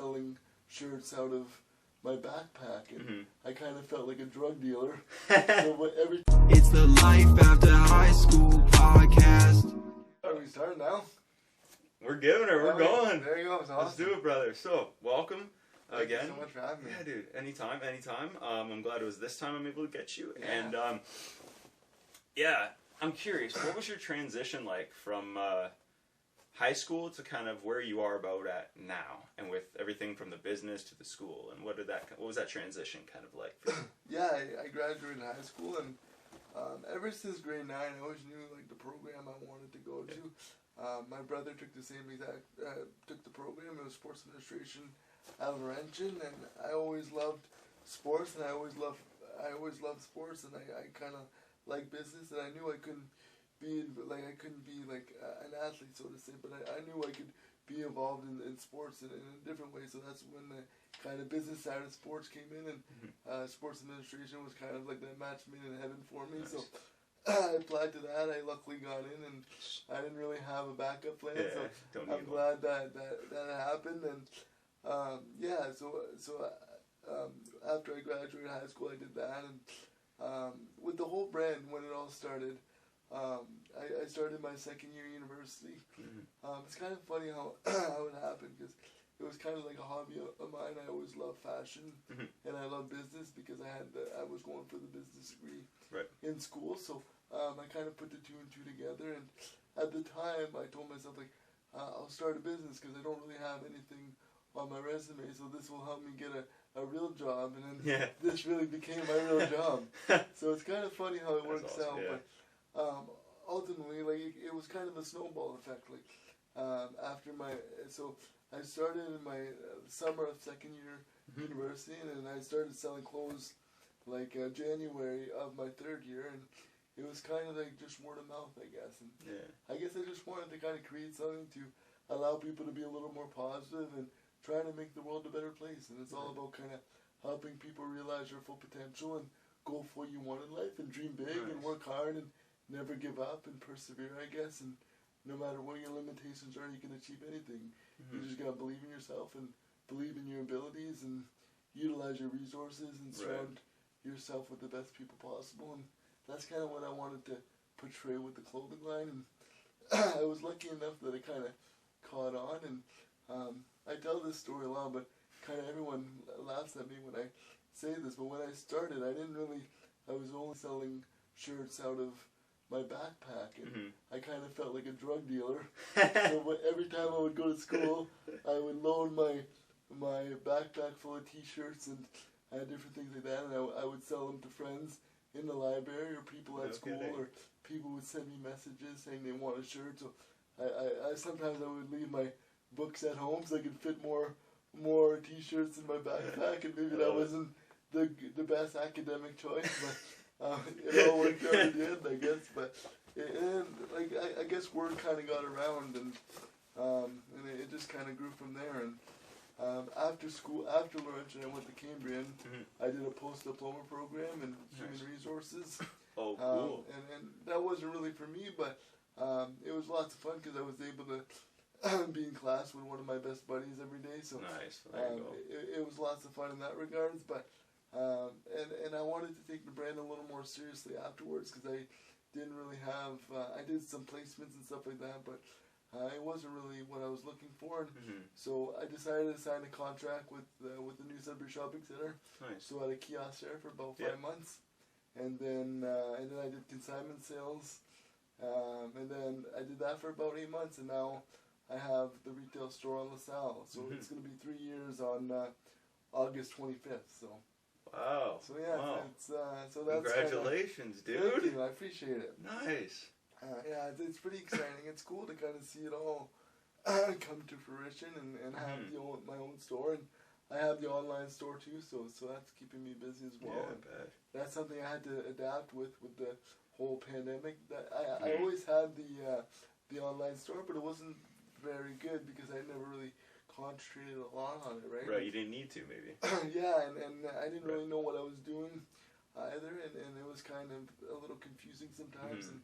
selling shirts out of my backpack, and I kind of felt like a drug dealer. It's the Life After High School podcast. Are we starting now? We're giving her. We're going. There you go. It's awesome. Let's do it, brother. So, welcome again. Thank you so much for having me. Yeah, dude. Anytime. I'm glad it was this time I'm able to get you. Yeah. And I'm curious. What was your transition like from high school to kind of where you are about at now, and with everything from the business to the school, and what was that transition kind of like? Yeah, I graduated high school, and ever since grade 9, I always knew like the program I wanted to go to. My brother took the same exact took the program. It was sports administration at Laurentian, and I always loved sports, and I always loved sports, and I kind of like business, and I knew I couldn't be an athlete, so to say, but I knew I could be involved in sports in a different way. So that's when the kind of business side of sports came in, and sports administration was kind of like that match made in heaven for me. Nice. So I applied to that. I luckily got in, and I didn't really have a backup plan, so I'm glad that happened. And after I graduated high school, I did that, and with the whole brand, when it all started, I started my second year university. It's kind of funny how it happened, because it was kind of like a hobby of mine. I always loved fashion, and I love business, because I was going for the business degree in school. So I kind of put the two and two together, and at the time I told myself, like, I'll start a business because I don't really have anything on my resume, so this will help me get a real job, and then this really became my real job. So it's kind of funny how it works out, but ultimately, like, it was kind of a snowball effect. Like, so I started in my summer of second year university, and then I started selling clothes like January of my third year, and it was kind of like just word of mouth, I guess. And I guess I just wanted to kind of create something to allow people to be a little more positive and trying to make the world a better place. And it's all about kind of helping people realize their full potential and go for what you want in life, and dream big and work hard and never give up and persevere, I guess. And no matter what your limitations are, you can achieve anything. You just gotta believe in yourself and believe in your abilities and utilize your resources and surround yourself with the best people possible. And that's kind of what I wanted to portray with the clothing line. And I was lucky enough that it kind of caught on. And I tell this story a lot, but kind of everyone laughs at me when I say this. But when I started, I was only selling shirts out of my backpack, and I kind of felt like a drug dealer. So every time I would go to school, I would load my backpack full of T-shirts and different things like that, and I would sell them to friends in the library or people at school, or people would send me messages saying they want a shirt. So I sometimes I would leave my books at home so I could fit more T-shirts in my backpack, and maybe that wasn't the best academic choice, but it all worked out in the end, I guess. But I guess word kind of got around, and it just kind of grew from there. And after Laurentian, I went to Cambrian. I did a post-diploma program in human resources. Oh, cool. And that wasn't really for me, but it was lots of fun, because I was able to be in class with one of my best buddies every day. So nice. It was lots of fun in that regards. But and I wanted to take the brand a little more seriously afterwards, because I didn't really have. I did some placements and stuff like that, but it wasn't really what I was looking for. So I decided to sign a contract with the new Sudbury Shopping Center. Nice. So I had a kiosk there for about 5 months, and then I did consignment sales, and then I did that for about 8 months, and now I have the retail store on LaSalle. So it's going to be 3 years on August 25th. So. Wow. So it's so that's congratulations, dude. Thank you. I appreciate it. Nice. It's pretty exciting. It's cool to kind of see it all come to fruition, and have my own store, and I have the online store too. So that's keeping me busy as well. Yeah, I bet. That's something I had to adapt with the whole pandemic. That I always had the online store, but it wasn't very good, because I never really concentrated a lot on it, right? Right, you didn't need to, maybe. and I didn't really know what I was doing either, and it was kind of a little confusing sometimes, and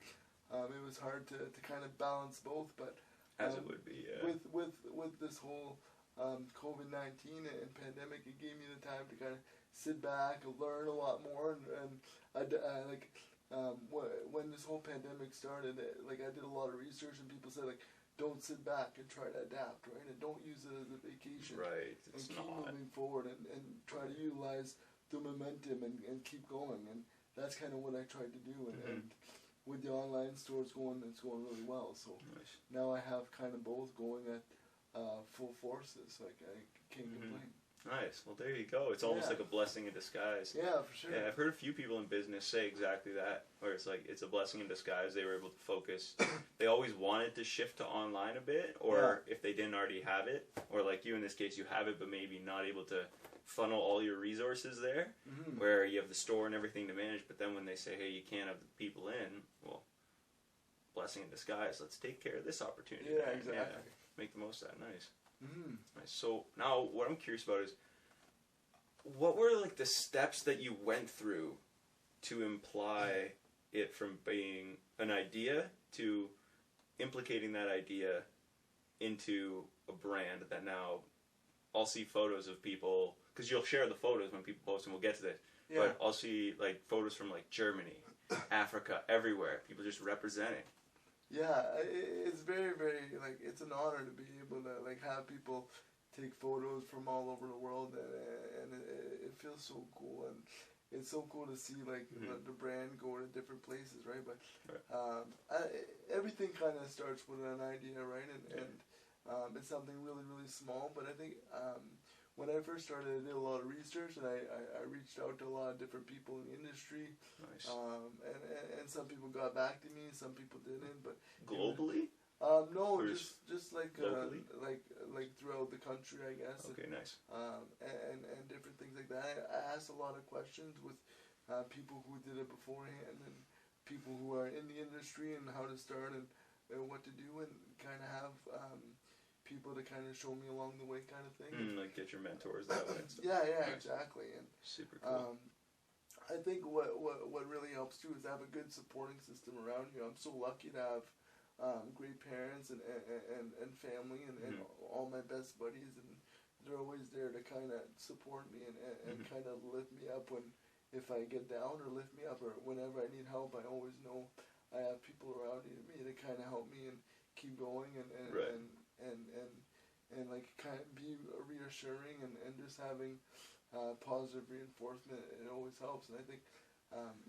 it was hard to kind of balance both, but as it would be, with this whole COVID-19 and pandemic, it gave me the time to kind of sit back and learn a lot more. And when this whole pandemic started, like I did a lot of research, and people said like, don't sit back and try to adapt, right? And don't use it as a vacation. Right. And keep moving forward and try to utilize the momentum and keep going. And that's kind of what I tried to do. And with the online store, it's going really well. So nice. Now I have kind of both going at full forces. Like I can't complain. Nice. Well, there you go. It's almost like a blessing in disguise. Yeah, for sure. Yeah, I've heard a few people in business say exactly that, where it's like it's a blessing in disguise. They were able to focus. They always wanted to shift to online a bit, or if they didn't already have it, or like you in this case, you have it, but maybe not able to funnel all your resources there, where you have the store and everything to manage, but then when they say, hey, you can't have the people in, well, blessing in disguise. Let's take care of this opportunity. Yeah, exactly. Yeah, make the most of that. Nice. Nice. So now what I'm curious about is, what were like the steps that you went through to imply it from being an idea to implicating that idea into a brand that now I'll see photos of people, because you'll share the photos when people post, and we'll get to this, but I'll see like photos from like Germany, Africa, everywhere, people just representing. Yeah, it's very, very, like, it's an honor to be able to, like, have people take photos from all over the world, and it feels so cool, and it's so cool to see, like, the brand go to different places, right? But everything kind of starts with an idea, right? And it's something really, really small, but I think when I first started, I did a lot of research, and I reached out to a lot of different people in the industry. Nice. And some people got back to me, some people didn't. But globally? No, just like like throughout the country, I guess. Okay, nice. And different things like that. I asked a lot of questions with people who did it beforehand, and people who are in the industry, and how to start and what to do, and kind of have people to kind of show me along the way, kind of thing. Like get your mentors that way. Yeah, exactly. And super cool. I think what really helps too is have a good supporting system around you. I'm so lucky to have great parents and family and all my best buddies, and they're always there to kind of support me and kind of lift me up if I get down, or lift me up, or whenever I need help. I always know I have people around me to kind of help me and keep going and like kind of be reassuring and just having positive reinforcement. It always helps, and I think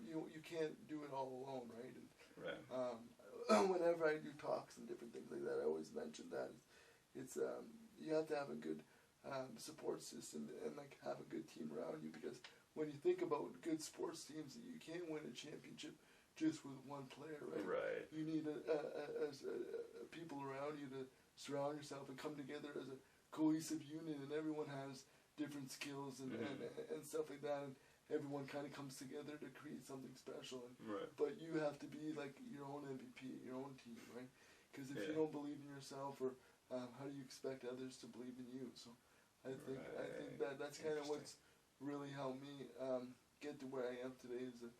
you can't do it all alone, right? And, whenever I do talks and different things like that, I always mention that it's you have to have a good support system and like have a good team around you, because when you think about good sports teams, you can't win a championship just with one player, right? Right. You need people around you to surround yourself and come together as a cohesive unit, and everyone has different skills and stuff like that, and everyone kind of comes together to create something special. And, but you have to be like your own MVP, your own team, right? Because if you don't believe in yourself, or how do you expect others to believe in you? So I think that's kind of what's really helped me get to where I am today, is the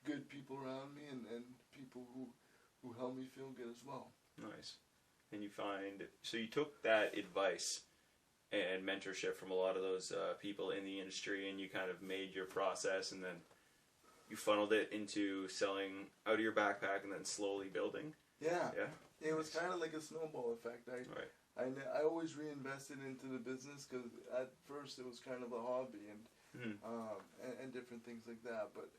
good people around me and people who help me feel good as well. Nice. And you find, so you took that advice and mentorship from a lot of those people in the industry, and you kind of made your process, and then you funneled it into selling out of your backpack and then slowly building. Yeah. It was kind of like a snowball effect. I always reinvested into the business, because at first it was kind of a hobby and different things like that. But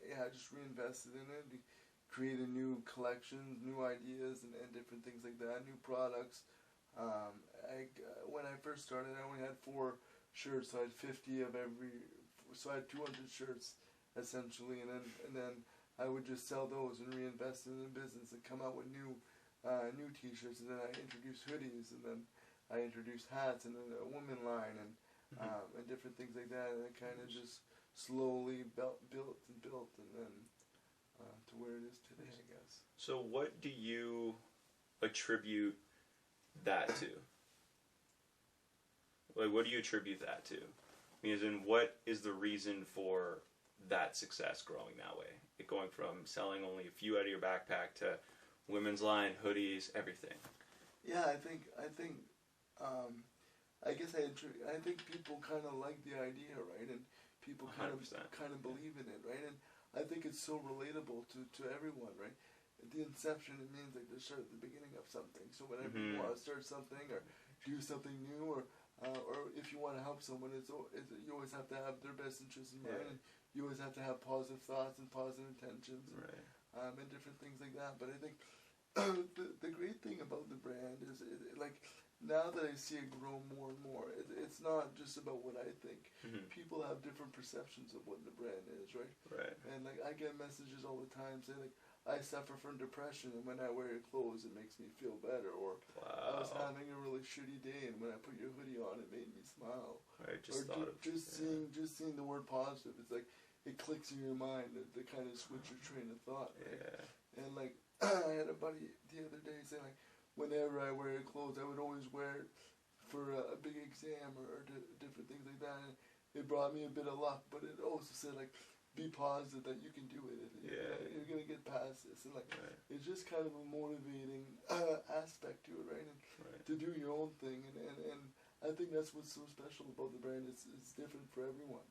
I just reinvested in it, created new collections, new ideas, and different things like that, new products. When I first started, I only had 4 shirts, so I had 50 of every. So I had 200 shirts essentially, and then I would just sell those and reinvest in the business and come out with new T-shirts, and then I introduced hoodies, and then I introduced hats, and then a woman line, and different things like that, and it kind of just slowly built, and then to where it is today, I guess. So what do you attribute that to? Like, what do you attribute that to? Because what is the reason for that success growing that way? It going from selling only a few out of your backpack to women's line, hoodies, everything. Yeah, I think I guess I think people kind of like the idea, right? And people kind 100%. of believe in it, right? And I think it's so relatable to everyone, right? The inception, it means like to start at the beginning of something. So whenever you want to start something or do something new, or if you want to help someone, you always have to have their best interest in mind, and you always have to have positive thoughts and positive intentions, and different things like that. But I think the great thing about the brand is, like, now that I see it grow more and more, it's not just about what I think. People have different perceptions of what the brand is, right? Right. And like, I get messages all the time saying like, I suffer from depression, and when I wear your clothes, it makes me feel better. Or I was having a really shitty day, and when I put your hoodie on, it made me smile. I just thought of seeing the word positive, it's like it clicks in your mind to kind of switch your train of thought. Right? Yeah. And like, I had a buddy the other day saying like, whenever I wear your clothes, I would always wear it for a big exam or different things like that. And it brought me a bit of luck, but it also said like, be positive that you can do it. You're gonna get past this, and like it's just kind of a motivating aspect to it, right? And to do your own thing, and I think that's what's so special about the brand. It's different for everyone.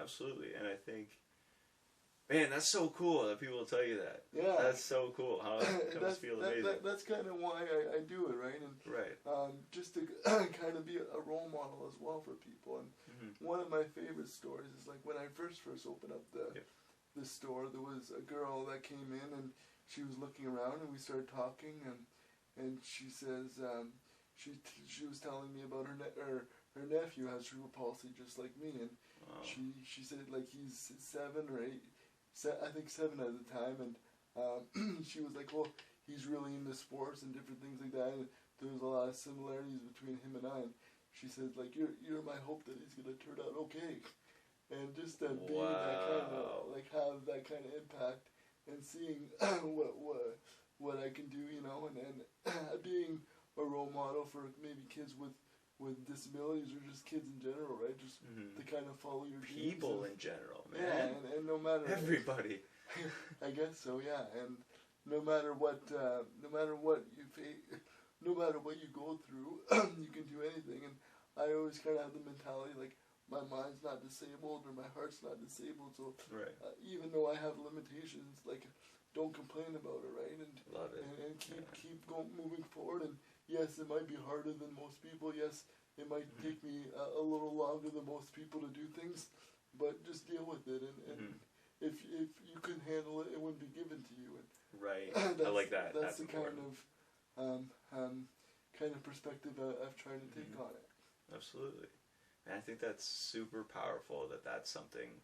Absolutely, and I think, man, that's so cool that people will tell you that. Yeah, that's so cool. How it must feel amazing. That's kind of why I do it, right? And just to kind of be a role model as well for people. And one of my favorite stories is like when I first opened up the store, there was a girl that came in and she was looking around, and we started talking, and she says she was telling me about her nephew has cerebral palsy just like me, and she said like he's 7 or 8. I think 7 at the time, and she was like, well, he's really into sports and different things like that, and there was a lot of similarities between him and I, and she said, like, you're my hope that he's going to turn out okay, and just that being that kind of, like, have that kind of impact, and seeing what I can do, you know, and being a role model for maybe kids with disabilities or just kids in general, right? Just to kind of follow your dreams. People in general, man. Yeah, and no matter everybody. I guess so, yeah. And no matter what you face, no matter what you go through, you can do anything. And I always kind of have the mentality like my mind's not disabled or my heart's not disabled. So even though I have limitations, like don't complain about it, right? And love it. And keep moving forward. And yes, it might be harder than most people. Yes, it might take me a little longer than most people to do things, but just deal with it. And if you couldn't handle it, it wouldn't be given to you. And I like that. That's the kind of perspective I've tried to take on it. Absolutely. And I think that's super powerful that's something.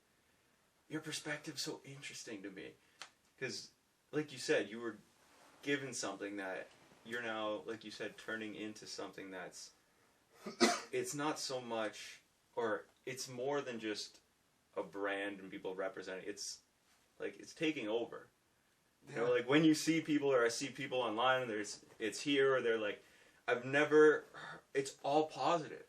Your perspective's so interesting to me. Because, like you said, you were given something that you're now, like you said, turning into something that's, it's not so much, or it's more than just a brand and people representing. It's like, it's taking over. You know, like when you see people, or I see people online, and it's here, or they're like, it's all positive.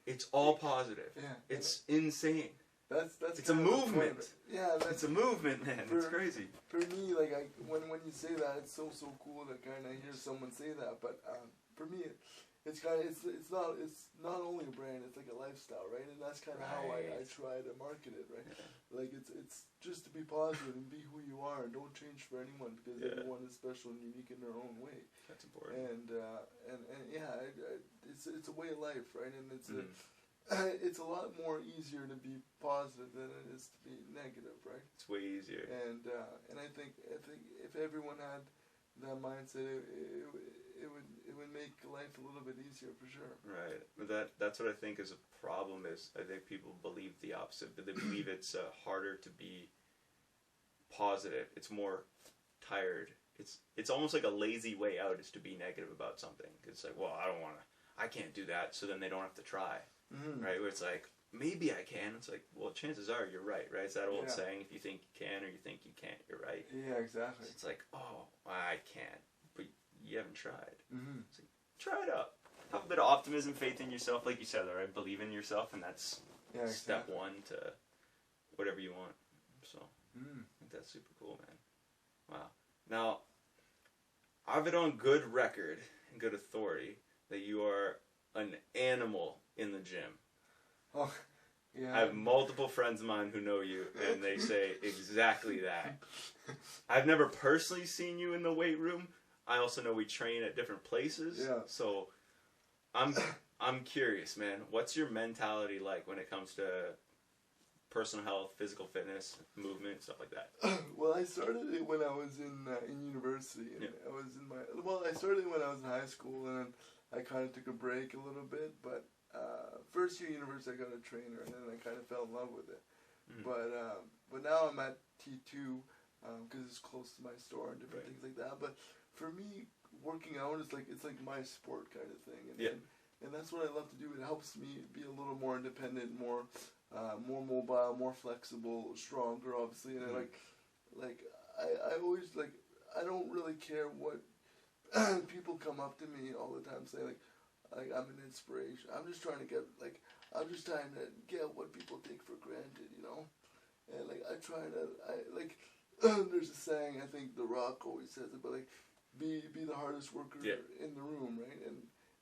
It's all positive. Yeah. It's insane. It's a movement. Yeah, it's a movement, man. It's crazy. For me, like when you say that, it's so cool to kind of hear someone say that. But for me, it's not only a brand, it's like a lifestyle, right? And that's kind of how I try to market it, right? Yeah. Like it's just to be positive and be who you are, and don't change for anyone, because everyone is special and unique in their own way. That's important. And it's a way of life, right? And it's a lot more easier to be positive than it is to be negative, right? It's way easier. And I think if everyone had that mindset, it would make life a little bit easier for sure. Right. That's what I think is a problem. Is I think people believe the opposite. But they believe it's harder to be positive. It's more tired. It's almost like a lazy way out is to be negative about something. It's like, well, I can't do that. So then they don't have to try. Right, where it's like, maybe I can. It's like, well, chances are you're right? It's that old saying, if you think you can or you think you can't, you're right. Yeah, exactly. So it's like, oh, I can't, but you haven't tried. It's like, try it out. Have a bit of optimism, faith in yourself, like you said, all right? Believe in yourself, and that's step one to whatever you want. So, I think that's super cool, man. Wow. Now, I have it on good record and good authority that you are an animal in the gym. Oh, yeah. I have multiple friends of mine who know you, and they say exactly that. I've never personally seen you in the weight room. I also know we train at different places. Yeah. So I'm curious, man. What's your mentality like when it comes to personal health, physical fitness, movement, stuff like that? Well, I started it when I was in university. And Yeah. I started when I was in high school, and then I kind of took a break a little bit. But first year university, I got a trainer, and then I kind of fell in love with it. Mm-hmm. But now I'm at T2 because it's close to my store and different Right. things like that. But for me, working out is it's like my sport kind of thing. And, Yeah. and that's what I love to do. It helps me be a little more independent, more mobile, more flexible, stronger, obviously. And I always I don't really care what people come up to me all the time saying like I'm an inspiration. I'm just trying to get what people take for granted, you know. And there's a saying, I think The Rock always says it, but be the hardest worker in the room, right?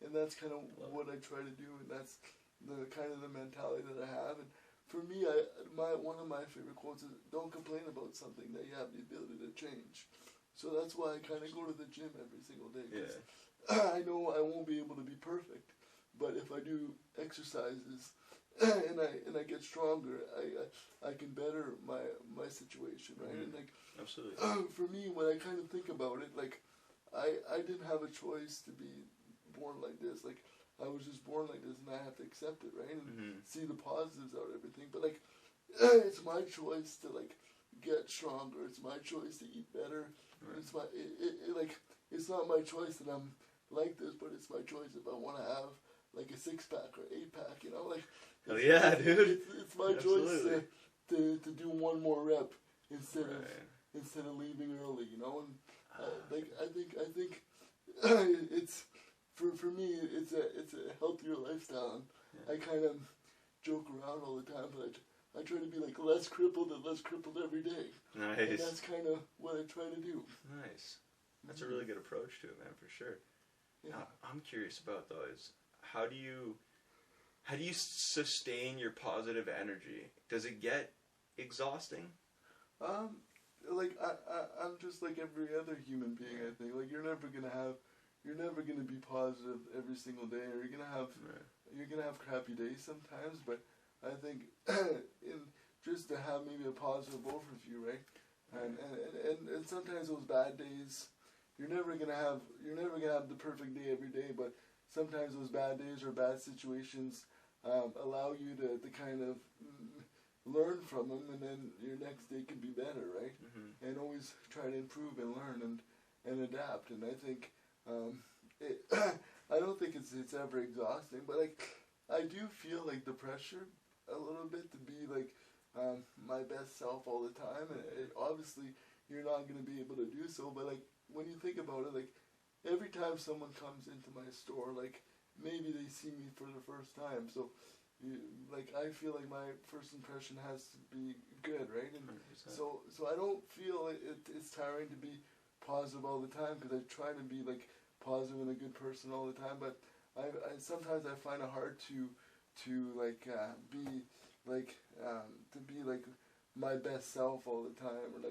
And that's kind of what I try to do, and that's the kind of the mentality that I have. And for me, one of my favorite quotes is, "Don't complain about something that you have the ability to change." So that's why I kind of go to the gym every single day. Cause I know I won't be able to be perfect, but if I do exercises and I get stronger, I can better my situation, right? Mm-hmm. And absolutely. for me, when I kind of think about it, I didn't have a choice to be born like this. I was just born like this, and I have to accept it, right? And see the positives out of everything. But it's my choice to get stronger. It's my choice to eat better. Right. It's not my choice that I'm like this, but it's my choice if I want to have a 6-pack or 8-pack. You know, Oh yeah, dude. It's my choice to do one more rep instead of leaving early. You know, and I think it's. For me, it's a healthier lifestyle. And I kind of joke around all the time, but I try to be less crippled and less crippled every day. Nice. And that's kind of what I try to do. Nice. That's a really good approach to it, man, for sure. Yeah. Now, I'm curious about though is how do you sustain your positive energy? Does it get exhausting? I'm just like every other human being. I think you're never gonna be positive every single day, or you're gonna have crappy days sometimes. But I think just to have maybe a positive overview, right? And sometimes those bad days, you're never gonna have the perfect day every day. But sometimes those bad days or bad situations allow you to kind of learn from them, and then your next day can be better, right? Mm-hmm. And always try to improve and learn and adapt. And I think. I don't think it's ever exhausting, but I do feel the pressure a little bit to be my best self all the time, and obviously you're not going to be able to do so. But when you think about it, every time someone comes into my store, maybe they see me for the first time, so I feel my first impression has to be good, right? And 100%. so I don't feel it's tiring to be positive all the time, because I try to be positive and a good person all the time. But I sometimes I find it hard to be my best self all the time, or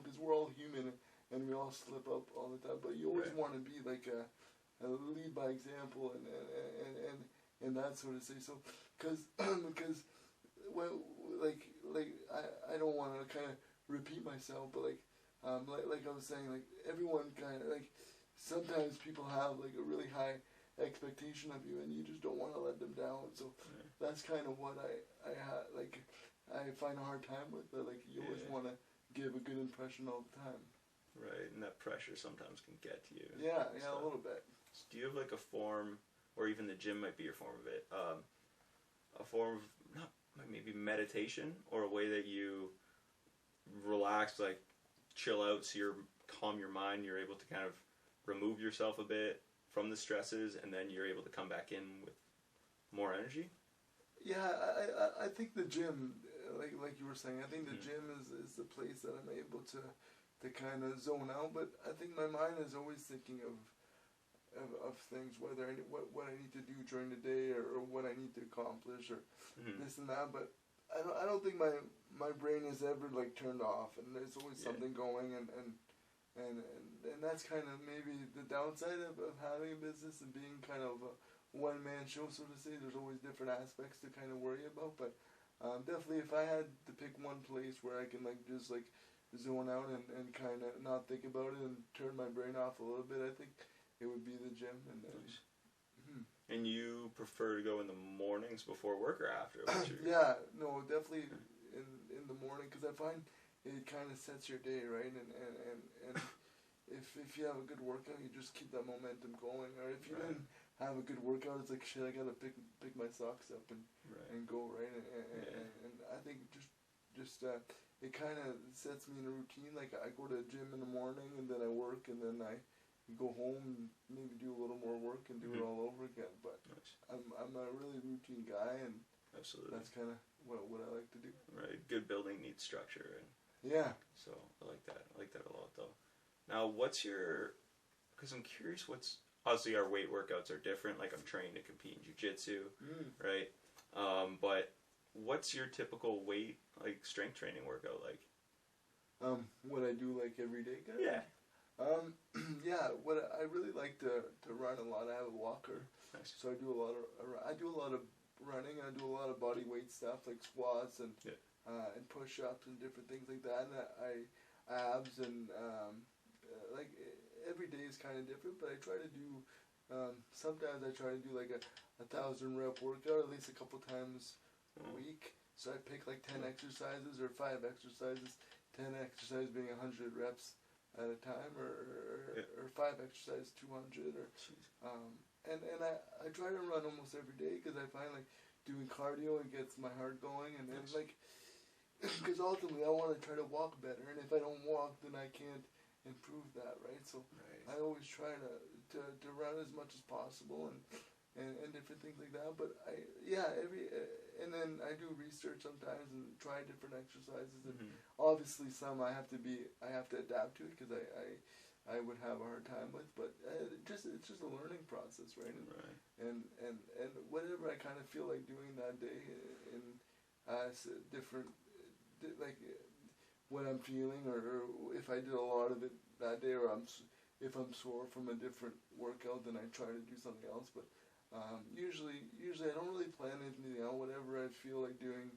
because we're all human and we all slip up all the time. But you always want to be a lead by example and that sort of thing. So because when I don't want to kind of repeat myself, but like I was saying, everyone kind of sometimes people have a really high expectation of you, and you just don't want to let them down. So that's kind of what I find a hard time with. That you always want to give a good impression all the time. Right, and that pressure sometimes can get to you. Yeah, a little bit. So do you have a form, or even the gym might be your form of it, a form of maybe meditation, or a way that you relax, chill out, so you're calm your mind, you're able to kind of remove yourself a bit from the stresses, and then you're able to come back in with more energy? Yeah, I think the gym, like you were saying, I think the gym is the place that I'm able to kind of zone out. But I think my mind is always thinking of of things, whether what I need to do during the day or what I need to accomplish or this and that. But I don't think my brain is ever like turned off, and there's always something going, and that's kind of maybe the downside of having a business and being kind of a one-man show, so to say. There's always different aspects to kind of worry about, but definitely if I had to pick one place where I can like just like zone out and kind of not think about it and turn my brain off a little bit, I think it would be the gym. And you prefer to go in the mornings before work or after? Yeah, no, definitely in the morning, because I find it kind of sets your day, right? And if you have a good workout, you just keep that momentum going. Or if you didn't have a good workout, it's like, shit, I gotta pick my socks up and go, right? And I think just it kind of sets me in a routine. Like I go to the gym in the morning, and then I work, and then I go home and maybe do a little more work and do it all over again. But I'm a really routine guy, and that's kind of what I like to do. Right, good building needs structure, and so I like that. I like that a lot, though. Now, because I'm curious, obviously our weight workouts are different. Like I'm trained to compete in jiu-jitsu, right? But what's your typical weight, like strength training workout like? What I do like every day, guys? Yeah. What I really like to run a lot. I have a walker, so I do a lot of running. I do a lot of body weight stuff like squats and push-ups and different things like that. And abs and like every day is kind of different, but I try to do. Sometimes I try to do like a 1,000 rep workout at least a couple times a week. So I pick like 10 exercises or 5 exercises. 10 exercises being 100 reps at a time, or 5 exercises 200, and I try to run almost every day, because I find like doing cardio, it gets my heart going, and then like, because ultimately I want to try to walk better, and if I don't walk, then I can't improve that, right? So I always try to run as much as possible, and different things like that. But and then I do research sometimes and try different exercises, and obviously some I have to adapt to it, because I would have a hard time with, but it's just a learning process, right? And whatever I kind of feel like doing that day, in different, like what I'm feeling, or if I did a lot of it that day, or if I'm sore from a different workout, then I try to do something else. But usually I don't really plan anything out. Whatever I feel like doing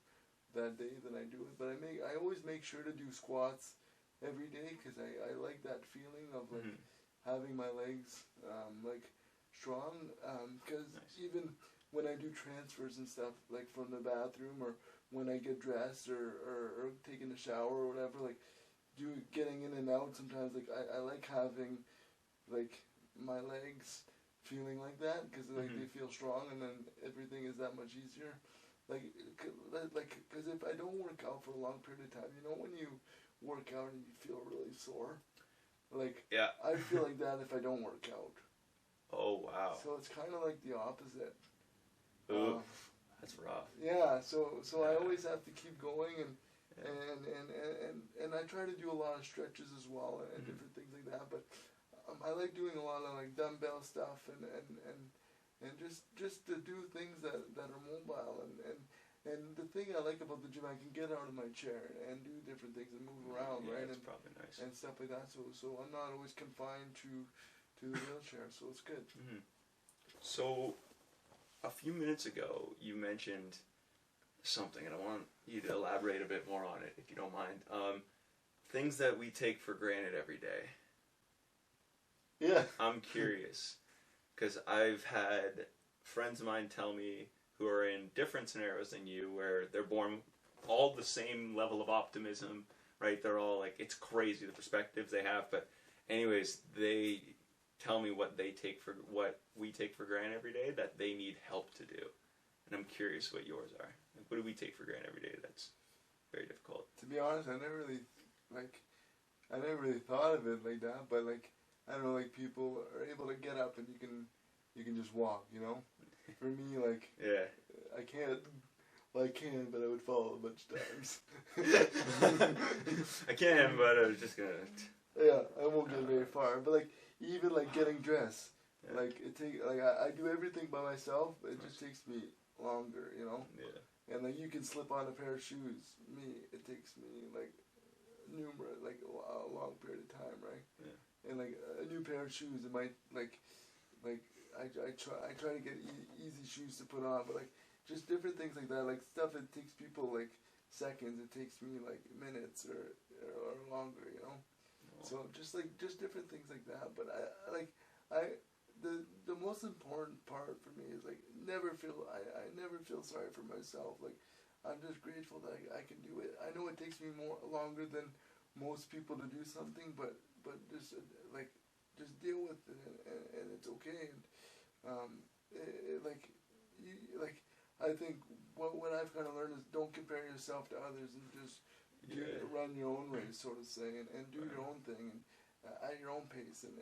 that day, then I do it. But I always make sure to do squats every day, because I like that feeling of like having my legs like strong. Because even when I do transfers and stuff, like from the bathroom, or when I get dressed or taking a shower or whatever, like getting in and out, sometimes like I like having like my legs feeling like that, because like they feel strong, and then everything is that much easier. Like because if I don't work out for a long period of time, when you work out and you feel really sore, like I feel like that if I don't work out. Oh wow! So it's kind of like the opposite. Oof, that's rough. Yeah, so I always have to keep going, and I try to do a lot of stretches as well, and different things like that. But I like doing a lot of like dumbbell stuff, and just to do things that are mobile, and the thing I like about the gym, I can get out of my chair and do different things and move around, right? That's probably nice. And stuff like that. So I'm not always confined to the wheelchair, so it's good. So a few minutes ago, you mentioned something, and I want you to elaborate a bit more on it, if you don't mind. Things that we take for granted every day. Yeah. I'm curious, because I've had friends of mine tell me, who are in different scenarios than you, where they're born all the same level of optimism, right? They're all like, it's crazy the perspectives they have, but anyways, they tell me what we take for granted every day that they need help to do. And I'm curious what yours are. Like, what do we take for granted every day that's very difficult? To be honest, I never really thought of it like that, but like, I don't know, like people are able to get up and you can just walk, For me, like, I can't. Well, I can, but I would fall a bunch of times. I can, but I was just gonna. Yeah, I won't get very far. But like, even like getting dressed, Yeah. Like I do everything by myself. It just takes me longer, you know. Yeah. And like you can slip on a pair of shoes. It takes me like a long period of time, right? Yeah. And like a new pair of shoes, it might like I try to get easy shoes to put on, but like just different things like that, like stuff that takes people like seconds, it takes me like minutes or longer, you know. So just different things like that. But the most important part for me is like I never feel sorry for myself. Like I'm just grateful that I can do it. I know it takes me longer than most people to do something, but just just deal with it and it's okay. And I think what I've kind of learned is don't compare yourself to others and just run your own race, so to say, and do your own thing and at your own pace, and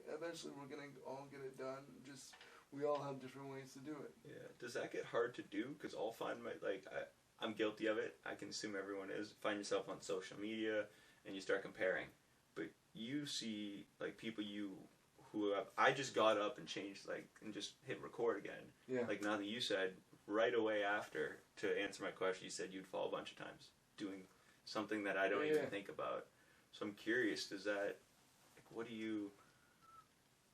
eventually we're gonna all get it done. Just we all have different ways to do it. Yeah. Does that get hard to do? Because I'll find I'm guilty of it. I can assume everyone is. Find yourself on social media and you start comparing, but you see like people I just got up and changed and just hit record again. Yeah. Like now that you said right away after to answer my question, you said you'd fall a bunch of times doing something that I don't even think about. So I'm curious, does that,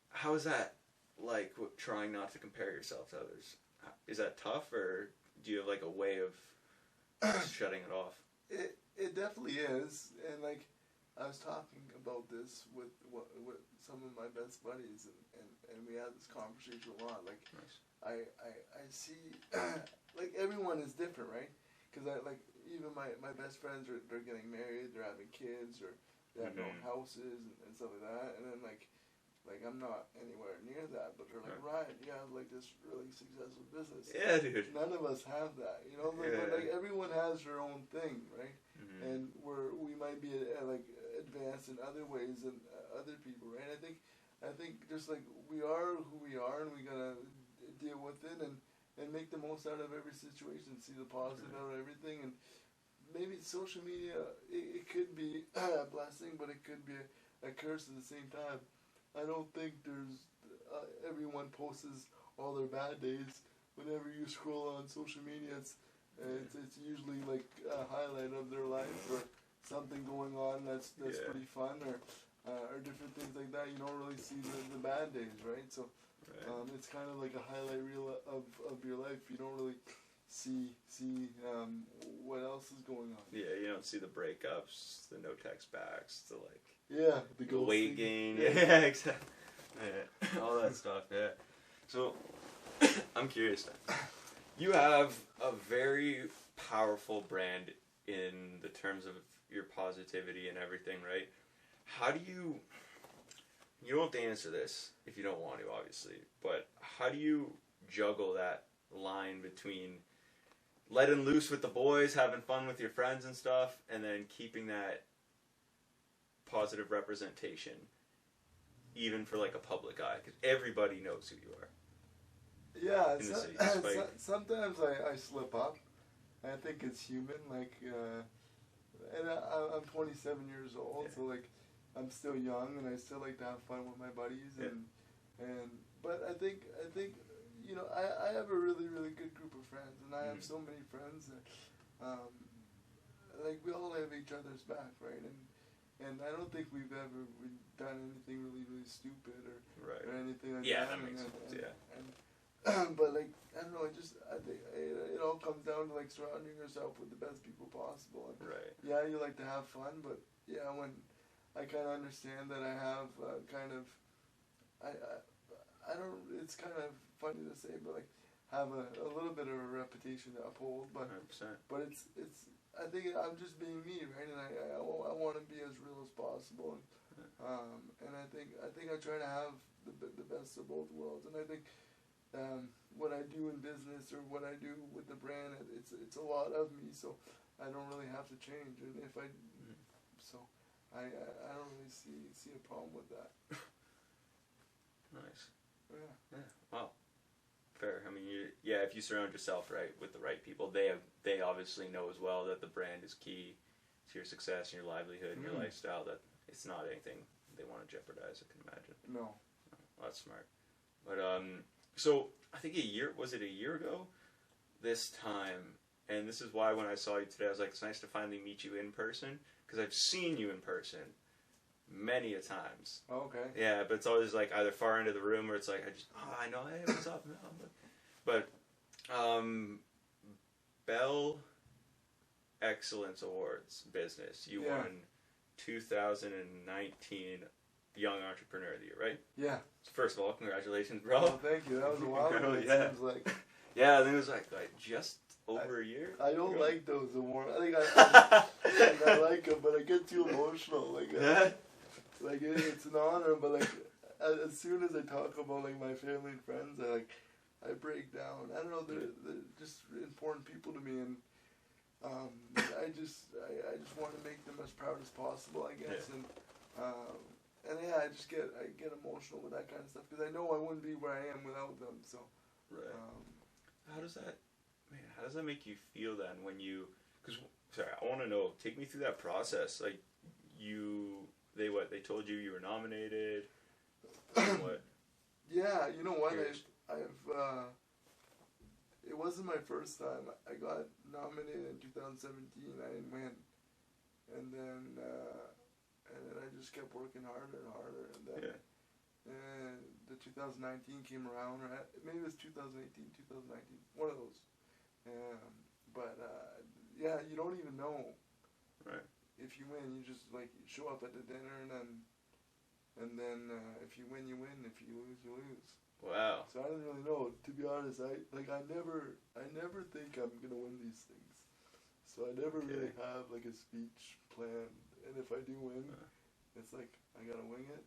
how is that like trying not to compare yourself to others? Is that tough, or do you have like a way of shutting it off? It definitely is, and like I was talking about this with some of my best buddies, and we had this conversation a lot. Like, nice. I see, like everyone is different, right? Because even my best friends they're getting married, they're having kids, or they have their own houses and stuff like that, and then like I'm not anywhere near that, but they're like, Ryan, you have like this really successful business. Yeah, dude. None of us have that, you know. Like everyone has their own thing, right? Mm-hmm. And we might be like advanced in other ways than other people, right? I think just like we are who we are, and we gotta deal with it and make the most out of every situation, see the positive out of everything. And maybe social media, it could be a blessing, but it could be a curse at the same time. I don't think there's everyone posts all their bad days. Whenever you scroll on social media, it's usually like a highlight of their life or something going on that's pretty fun or different things like that. You don't really see the bad days, right? So it's kind of like a highlight reel of your life. You don't really see what else is going on. Yeah, you don't see the breakups, the no text backs, the the weight gain. Yeah, exactly. Yeah, all that stuff. Yeah. So I'm curious. You have a very powerful brand in the terms of your positivity and everything, right? How do you don't have to answer this if you don't want to, obviously, but how do you juggle that line between letting loose with the boys, having fun with your friends and stuff, and then keeping that positive representation, even for like a public eye, because everybody knows who you are. Yeah, sometimes I slip up. I think it's human. Like, and I'm 27 years old, so like I'm still young, and I still like to have fun with my buddies, but I think you know I have a really good group of friends, and I have so many friends that like we all have each other's back, right? And I don't think we've ever done anything really stupid or anything like that. Yeah, that makes sense. But like I don't know, I think it all comes down to like surrounding yourself with the best people possible. And yeah, you like to have fun, but yeah, when I kind of understand that I have I don't. It's kind of funny to say, but like have a little bit of a reputation to uphold. But 100%. But it's. I think I'm just being me, right? And I want to be as real as possible. And I think I try to have the best of both worlds. And I think what I do in business or what I do with the brand, it's a lot of me. So I don't really have to change. And if I don't really see a problem with that. Nice. Yeah. Wow. Fair. I mean, if you surround yourself right with the right people, they obviously know as well that the brand is key to your success and your livelihood and your lifestyle. That it's not anything they want to jeopardize. I can imagine. No. Well, that's smart. But so I think a year ago this time, and this is why when I saw you today, I was like, it's nice to finally meet you in person, because I've seen you in person many a times. Oh, okay. Yeah, but it's always like either far into the room or it's like I know, hey, what's up? No, but Bell Excellence Awards business. You won 2019 Young Entrepreneur of the Year, right? Yeah. So first of all, congratulations, bro. Oh, thank you. That was a while ago. Yeah. Seems like. Yeah, I think it was like just over a year. I don't ago. like those awards. I think I like them, but I get too emotional. Like it's an honor, but like as soon as I talk about like my family and friends, I break down. I don't know. They're just important people to me, and I just want to make them as proud as possible, I guess, and yeah, I get emotional with that kind of stuff because I know I wouldn't be where I am without them. So, right. How does that make you feel then when you? Because I want to know. Take me through that process. Like they told you were nominated. What? Yeah, you know what? I've it wasn't my first time. I got nominated in 2017. I didn't win, and then I just kept working harder and harder, and then and the 2019 came around, or maybe it was 2018, 2019, one of those. But yeah, you don't even know. Right. If you win, you just like show up at the dinner, and then if you win, you win. If you lose, you lose. Wow. So I didn't really know. To be honest, I never think I'm gonna win these things. So I never really have like a speech planned. And if I do win, it's like I gotta wing it.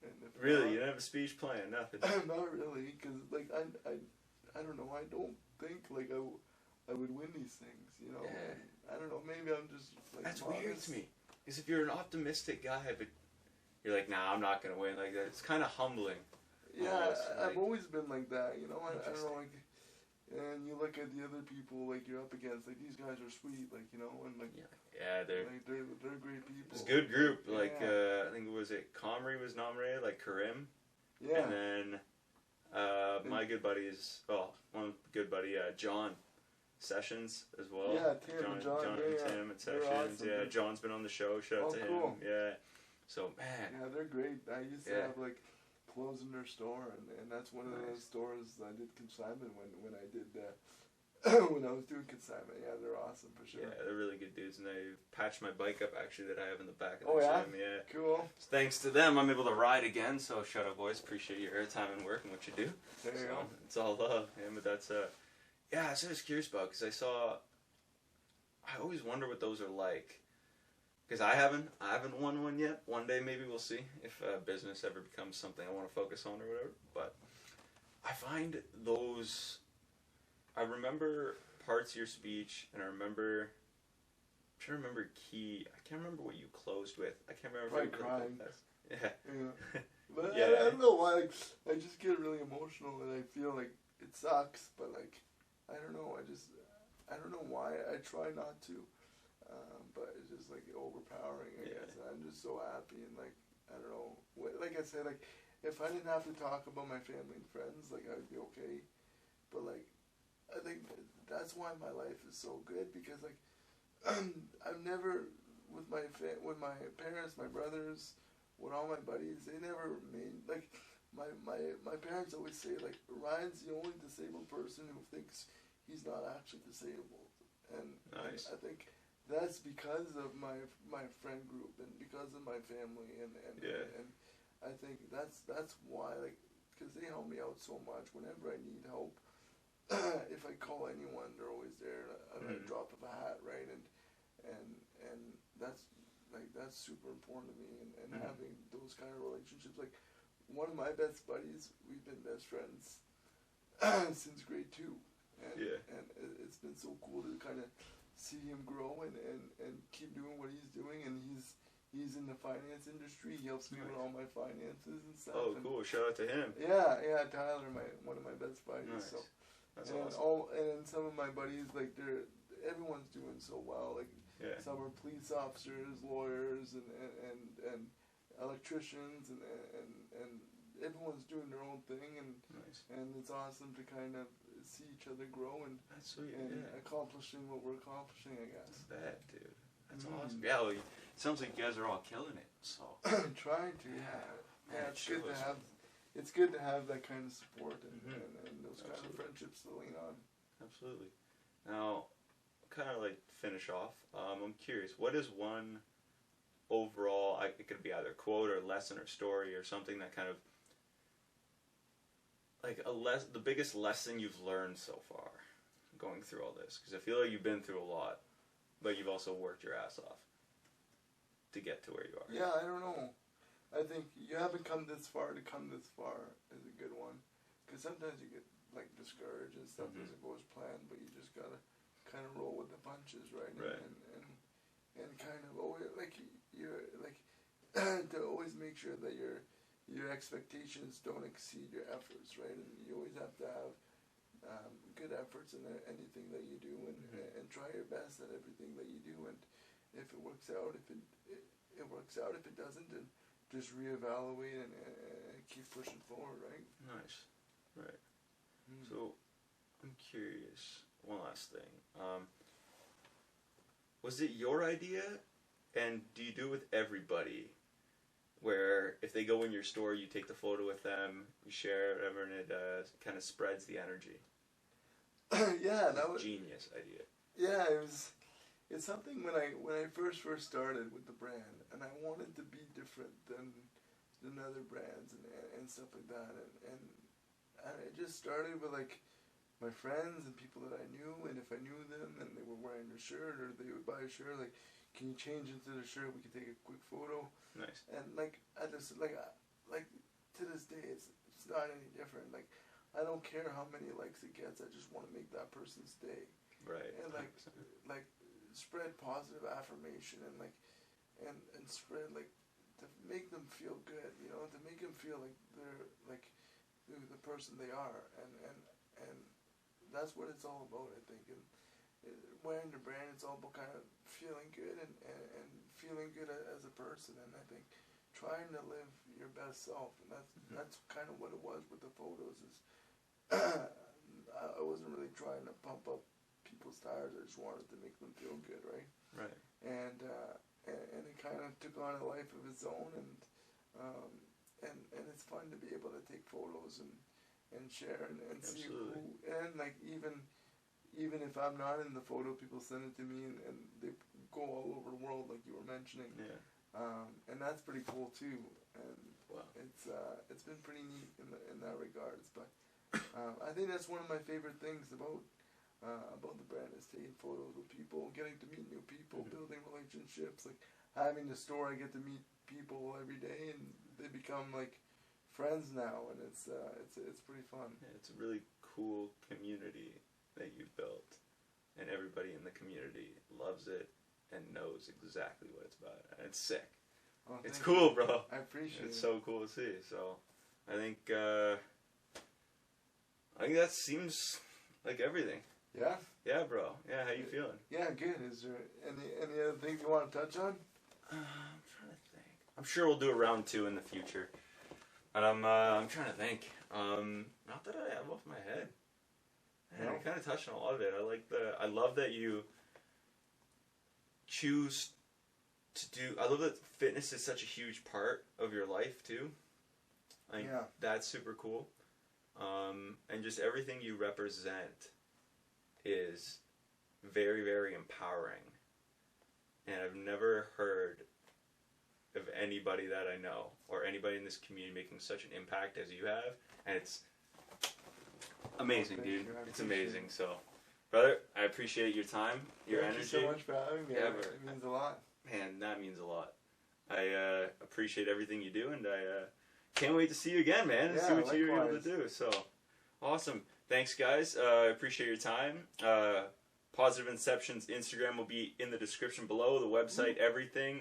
And if really, you don't have a speech plan, nothing. Not really, because like I don't know. I don't think like I would win these things. You know. Yeah. I don't know. Maybe I'm just like. That's modest. weird to me. Because if you're an optimistic guy, but you're like, nah, I'm not gonna win. Like that, it's kind of humbling. Yeah, almost, I've always been like that, you know. I don't know, like, and you look at the other people like you're up against, like these guys are sweet, like you know, and like they're great people. It's a good group. Like I think Comrie was nominated, like Karim. Yeah. And then my good buddies, one good buddy, John Sessions as well. Yeah, John and Tim and Sessions. Awesome. Yeah, John's been on the show. Shout out to him. Cool. Yeah. So man. Yeah, they're great. I used to have like clothes in their store, and that's one of those stores I did consignment when I did when I was doing consignment. Yeah, they're awesome for sure. Yeah, they're really good dudes, and they patched my bike up actually that I have in the back of the gym. Yeah, cool. Thanks to them, I'm able to ride again. So shout out, boys. Appreciate your airtime and work and what you do. There you go. It's all love. Yeah, but that's yeah. So I was curious about because I always wonder what those are like. Because I haven't won one yet. One day maybe we'll see if business ever becomes something I want to focus on or whatever. But I find those. I remember parts of your speech, and I'm trying to remember key. I can't remember what you closed with. I can't remember. Probably crying. Yeah. But I don't know why. Like, I just get really emotional, and I feel like it sucks. But like, I don't know. I don't know why. I try not to. But it's just like overpowering, I guess. And I'm just so happy, and like, I don't know. Like I said, like, if I didn't have to talk about my family and friends, like, I'd be okay. But like, I think that's why my life is so good, because like, I've never, with my parents, my brothers, with all my buddies, they never made, like, my parents always say, like, Ryan's the only disabled person who thinks he's not actually disabled. And, nice. And I think that's because of my friend group and because of my family and I think that's why, like, because they help me out so much whenever I need help. If I call anyone, they're always there at a drop of a hat, right? And that's super important to me, and having those kind of relationships. Like, one of my best buddies, we've been best friends since grade 2, and it's been so cool to kind of see him grow and keep doing what he's doing, and he's in the finance industry. He helps me with all my finances and stuff. Oh, cool! Shout out to him. Yeah, Tyler, one of my best buddies. Nice. So that's awesome. And some of my buddies, like, everyone's doing so well. Like, some are police officers, lawyers, and electricians, and everyone's doing their own thing, and Nice. and it's awesome to kind of see each other grow and That's sweet. and Yeah. accomplishing what we're accomplishing, I guess. That dude. That's Mm. awesome. Yeah. Well, it sounds like you guys are all killing it. So. Trying to, Yeah. yeah. Man, It's good to shows. have. It's good to have that kind of support and, Mhm. and those kind of Absolutely. friendships to lean on. Absolutely. Now, kind of like finish off. I'm curious. What is one overall? It could be either quote or lesson or story or something that kind of like the biggest lesson you've learned so far going through all this, because I feel like you've been through a lot, but you've also worked your ass off to get to where you are. Yeah, I don't know. I think you haven't come this far to come this far is a good one. Because sometimes you get like discouraged and stuff Mhm. doesn't go as planned, but you just gotta kind of roll with the punches, right? Right. And kind of always like you're like to always make sure that your expectations don't exceed your efforts, right? And you always have to have good efforts in anything that you do, and try your best at everything that you do. And if it works out, if it works out. If it doesn't, then just reevaluate and keep pushing forward, right? Nice. Right. Mm. So, I'm curious. One last thing. Was it your idea, and do you do it with everybody? Where if they go in your store, you take the photo with them, you share whatever, and it kind of spreads the energy. Yeah, that was Genius idea. Yeah, it's something when I first started with the brand, and I wanted to be different than other brands and stuff like that, and I just started with like my friends and people that I knew, and if I knew them and they were wearing a shirt or they would buy a shirt, like, can you change into the shirt? We can take a quick photo. Nice. And like I just like to this day, it's not any different. Like I don't care how many likes it gets. I just want to make that person's day. Right. And 100%. like spread positive affirmation and like and spread like to make them feel good, you know, to make them feel like they're like the person they are, and that's what it's all about, I think. And wearing the brand, it's all about kind of feeling good and feeling good as a person, and I think trying to live your best self, and that's kind of what it was with the photos. Is I wasn't really trying to pump up people's tires. I just wanted to make them feel good, right? Right. And it kind of took on a life of its own, and it's fun to be able to take photos and share and see who, and like even if I'm not in the photo, people send it to me and they go all over the world, like you were mentioning. Yeah. And that's pretty cool too. And Wow. it's been pretty neat in that regards. But I think that's one of my favorite things about the brand is taking photos with people, getting to meet new people, building relationships. Like having the store, I get to meet people every day, and they become like friends now, and it's pretty fun. Yeah, it's a really cool community that you've built, and everybody in the community loves it and knows exactly what it's about, and it's sick. Oh, It's thank cool, you. bro. I appreciate It's it. so cool to see. So, I think that seems like everything. Yeah? Yeah, bro. Yeah, how you feeling? Yeah, good. Is there any other things you want to touch on? I'm trying to think. I'm sure we'll do a round 2 in the future. And I'm trying to think. Not that I have off my head. Man, No. I kind of touched on a lot of it. I love that you choose to do. I love that fitness is such a huge part of your life too. I think Yeah. that's super cool. And just everything you represent is very, very empowering. And I've never heard of anybody that I know or anybody in this community making such an impact as you have, and it's amazing, Thank dude. you. I It's appreciate amazing. So, brother, I appreciate your time, your Thank energy. you so much for having me. Yeah, It means a lot. Man, that means a lot. I appreciate everything you do, and I can't wait to see you again, man, and see Yeah, what you're able to likewise. do. So, awesome. Thanks, guys. I appreciate your time. Positive Inception's Instagram will be in the description below, the website, everything.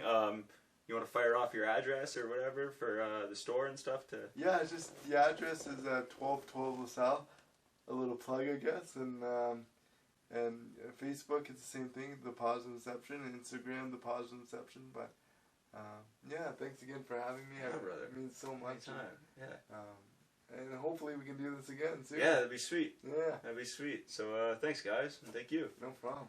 You want to fire off your address or whatever for the store and stuff? Yeah, it's just the address is 1212 LaSalle. A little plug, I guess, and Facebook it's the same thing, the Positive Inception, and Instagram the Positive Inception. But Yeah, thanks again for having me. Yeah, brother. It means so much. Anytime. Yeah. And hopefully we can do this again soon. Yeah, that'd be sweet. Yeah. That'd be sweet. So thanks, guys, and thank you. No problem.